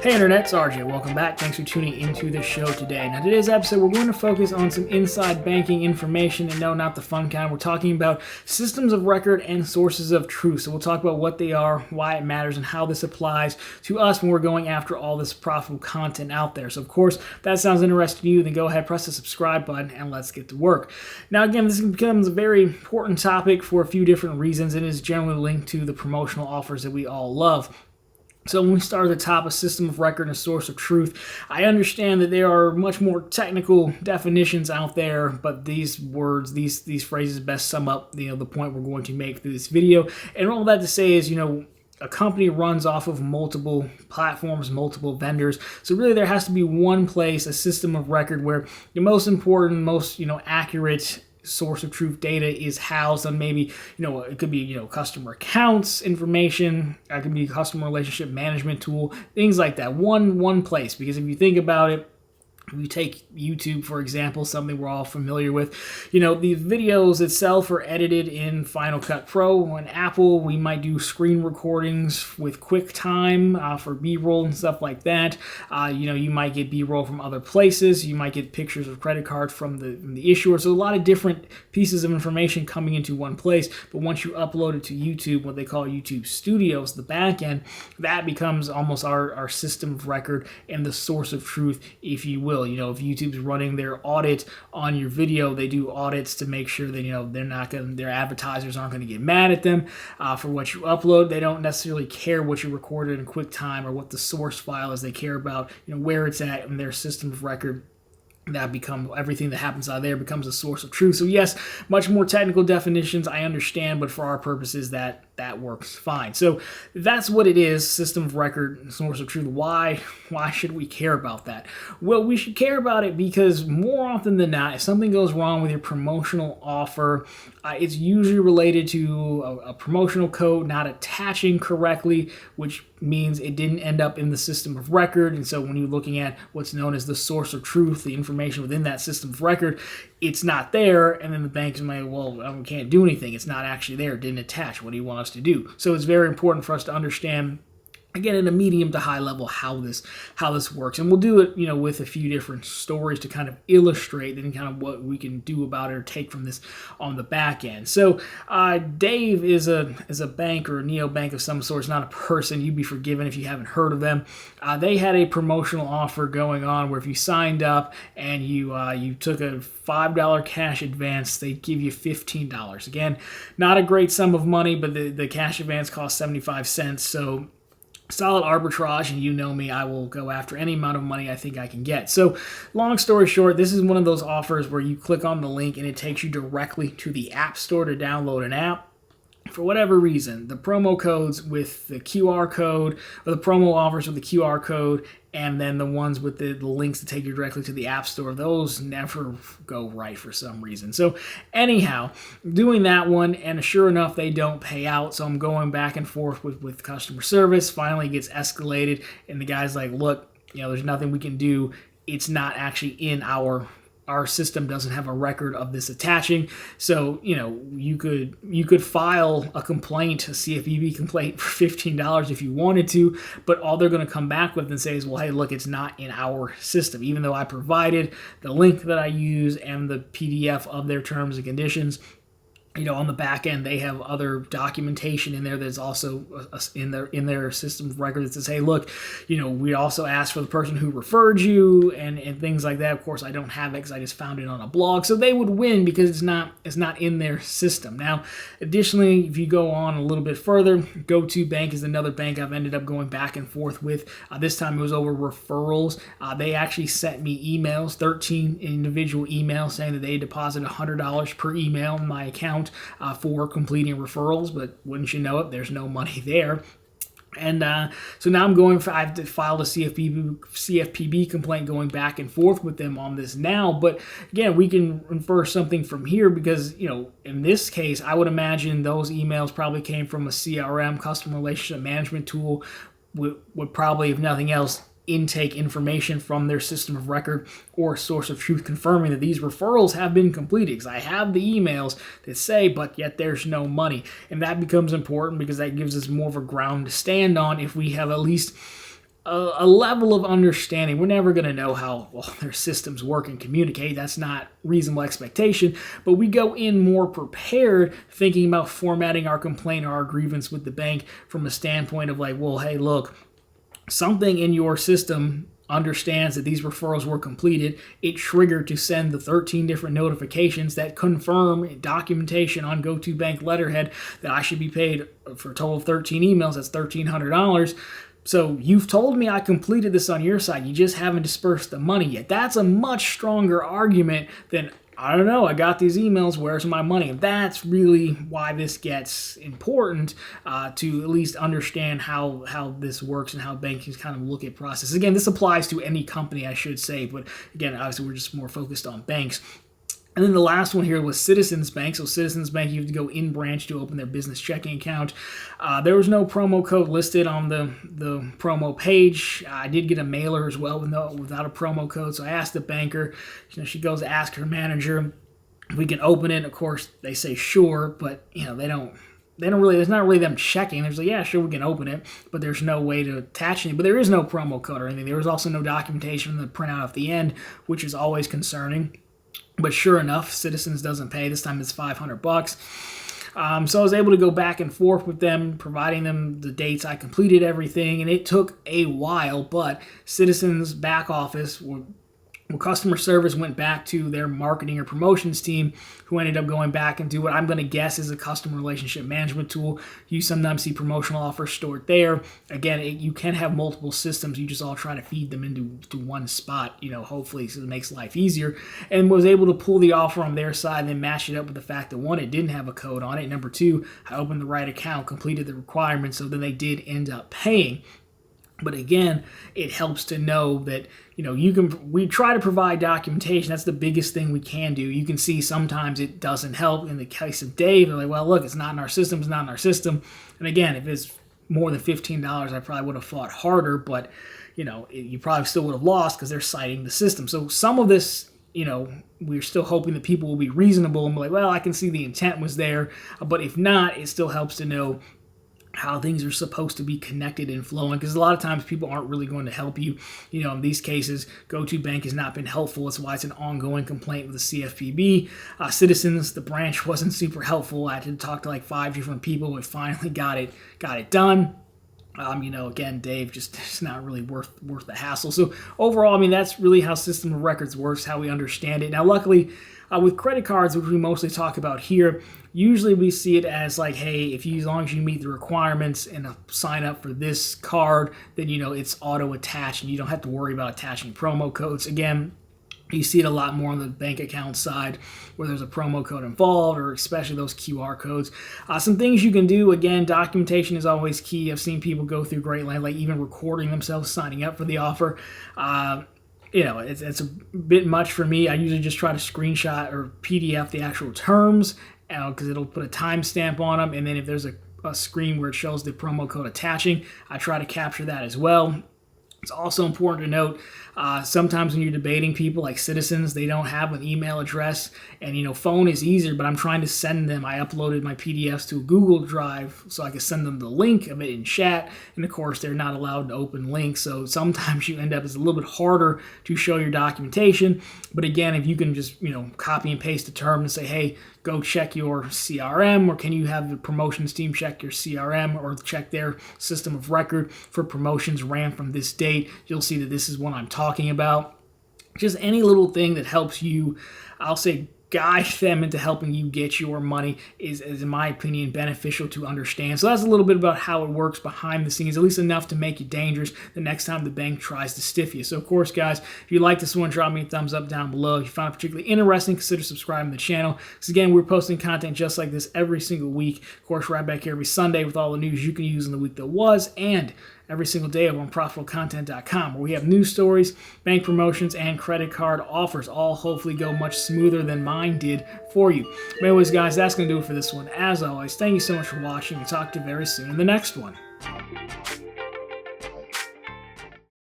Hey Internet, it's RJ. Welcome back. Thanks for tuning into the show today. Now today's episode, we're going to focus on some inside banking information, and no, not the fun kind. We're talking about systems of record and sources of truth. So we'll talk about what they are, why it matters, and how this applies to us when we're going after all this profitable content out there. So of course, if that sounds interesting to you, then go ahead, press the subscribe button, and let's get to work. Now again, this becomes a very important topic for a few different reasons, and is generally linked to the promotional offers that we all love. So when we start at the top, a system of record and a source of truth, I understand that there are much more technical definitions out there, but these words, these phrases best sum up, the point we're going to make through this video. And all that to say is, a company runs off of multiple platforms, multiple vendors. So really there has to be one place, a system of record where the most important, most, accurate source of truth data is housed on. Maybe it could be customer accounts information, it could be customer relationship management tool, things like that. One place. Because if you think about it, if you take YouTube, for example, something we're all familiar with, the videos itself are edited in Final Cut Pro. On Apple, we might do screen recordings with QuickTime for B-roll and stuff like that. You might get B-roll from other places. You might get pictures of credit cards from the issuer. So a lot of different pieces of information coming into one place. But once you upload it to YouTube, what they call YouTube Studios, the back end, that becomes almost our system of record and the source of truth, if you will. If YouTube's running their audit on your video, they do audits to make sure that their advertisers aren't going to get mad at them for what you upload. They don't necessarily care what you recorded in QuickTime or what the source file is. They care about where it's at in their system of record. Everything that happens out there becomes a source of truth. So yes, much more technical definitions, I understand, but for our purposes that works fine. So that's what it is, system of record and source of truth. Why should we care about that? Well, we should care about it because more often than not, if something goes wrong with your promotional offer, it's usually related to a promotional code not attaching correctly, which means it didn't end up in the system of record. And so when you're looking at what's known as the source of truth, the information within that system of record, it's not there, and then the bank's like, well, we can't do anything. It's not actually there. It didn't attach. What do you want us to do? So it's very important for us to understand, again, at a medium to high level, how this works. And we'll do it, with a few different stories to kind of illustrate then kind of what we can do about it or take from this on the back end. So Dave is a bank or a neobank of some sort. It's not a person. You'd be forgiven if you haven't heard of them. They had a promotional offer going on where if you signed up and you took a $5 cash advance, they give you $15. Again, not a great sum of money, but the cash advance costs 75 cents. So solid arbitrage, and you know me, I will go after any amount of money I think I can get. So long story short, this is one of those offers where you click on the link and it takes you directly to the App Store to download an app. For whatever reason, the promo codes with the QR code, or the promo offers with the QR code, and then the ones with the links to take you directly to the App Store, those never go right for some reason. So anyhow, doing that one, and sure enough, they don't pay out. So I'm going back and forth with customer service. Finally gets escalated, and the guy's like, look, there's nothing we can do. It's not actually in our system, doesn't have a record of this attaching. So, you could file a complaint, a CFPB complaint for $15 if you wanted to, but all they're going to come back with and say is, well, hey, look, it's not in our system, even though I provided the link that I use and the PDF of their terms and conditions. On the back end, they have other documentation in there that's also in their system of record that says, hey, look, we also asked for the person who referred you and things like that. Of course, I don't have it because I just found it on a blog. So they would win because it's not in their system. Now, additionally, if you go on a little bit further, GoToBank is another bank I've ended up going back and forth with. This time it was over referrals. They actually sent me emails, 13 individual emails saying that they deposited $100 per email in my account for completing referrals, but wouldn't you know it, there's no money there. And so now I've filed a CFPB complaint going back and forth with them on this now. But again, we can infer something from here because, in this case, I would imagine those emails probably came from a CRM, customer relationship management tool, would probably, if nothing else, intake information from their system of record or source of truth confirming that these referrals have been completed, because I have the emails that say, but yet there's no money. And that becomes important because that gives us more of a ground to stand on if we have at least a level of understanding. We're never going to know how well their systems work and communicate. That's not reasonable expectation. But we go in more prepared, thinking about formatting our complaint or our grievance with the bank from a standpoint of like, well, hey, look, something in your system understands that these referrals were completed. It triggered to send the 13 different notifications that confirm documentation on GoToBank letterhead that I should be paid for a total of 13 emails. That's $1,300. So you've told me I completed this on your side. You just haven't dispersed the money yet. That's a much stronger argument than, I don't know, I got these emails, where's my money? And that's really why this gets important, to at least understand how this works and how banks kind of look at process. Again, this applies to any company, I should say, but again, obviously we're just more focused on banks. And then the last one here was Citizens Bank. So Citizens Bank, you have to go in branch to open their business checking account. There was no promo code listed on the promo page. I did get a mailer as well without a promo code. So I asked the banker. She goes to ask her manager if we can open it. Of course, they say sure, but they don't really, it's not really them checking. There's like, yeah, sure, we can open it, but there's no way to attach it. But there is no promo code or anything. There was also no documentation to print out at the end, which is always concerning. But sure enough, Citizens doesn't pay. This time it's $500. So I was able to go back and forth with them, providing them the dates I completed everything, and it took a while, but Citizens back office, customer service, went back to their marketing or promotions team, who ended up going back and do what I'm going to guess is a customer relationship management tool. You sometimes see promotional offers stored there. Again, you can have multiple systems. You just all try to feed them into one spot, hopefully, so it makes life easier. And was able to pull the offer on their side and then match it up with the fact that, one, it didn't have a code on it. Number two, I opened the right account, completed the requirements, so then they did end up paying. But again, it helps to know that, we try to provide documentation. That's the biggest thing we can do. You can see sometimes it doesn't help. In the case of Dave, they're like, well, look, it's not in our system. It's not in our system. And again, if it's more than $15, I probably would have fought harder, but, you probably still would have lost because they're citing the system. So some of this, we're still hoping that people will be reasonable and be like, well, I can see the intent was there. But if not, it still helps to know how things are supposed to be connected and flowing, because a lot of times people aren't really going to help you. In these cases, GoToBank has not been helpful. That's why it's an ongoing complaint with the CFPB. Citizens, the branch wasn't super helpful. I had to talk to like 5 different people, but finally got it done. Again, Dave, just it's not really worth the hassle. So overall, that's really how system of records works, how we understand it. Now, luckily, with credit cards, which we mostly talk about here, usually we see it as like, hey, as long as you meet the requirements and sign up for this card, then it's auto attached and you don't have to worry about attaching promo codes. Again, you see it a lot more on the bank account side where there's a promo code involved, or especially those QR codes. Some things you can do, again, documentation is always key. I've seen people go through great length, like even recording themselves signing up for the offer. It's a bit much for me. I usually just try to screenshot or PDF the actual terms because it'll put a timestamp on them. And then if there's a screen where it shows the promo code attaching, I try to capture that as well. It's also important to note, sometimes when you're debating people like Citizens, they don't have an email address, and phone is easier, but I'm trying to send them. I uploaded my PDFs to a Google Drive so I could send them the link of it in chat, and of course they're not allowed to open links, so sometimes you end up, it's a little bit harder to show your documentation. But again, if you can just copy and paste the term and say, hey, go check your CRM, or can you have the promotions team check your CRM or check their system of record for promotions ran from this date, you'll see that this is what I'm talking about. Just any little thing that helps you, I'll say, guide them into helping you get your money is, in my opinion, beneficial to understand. So that's a little bit about how it works behind the scenes, at least enough to make you dangerous the next time the bank tries to stiff you. So of course, guys, if you like this one, drop me a thumbs up down below. If you found it particularly interesting, consider subscribing to the channel. Because again, we're posting content just like this every single week. Of course, right back here every Sunday with all the news you can use in the week that was, and every single day over on profitablecontent.com, where we have news stories, bank promotions, and credit card offers, all hopefully go much smoother than mine did for you. But anyways, guys, that's going to do it for this one. As always, thank you so much for watching, and talk to you very soon in the next one.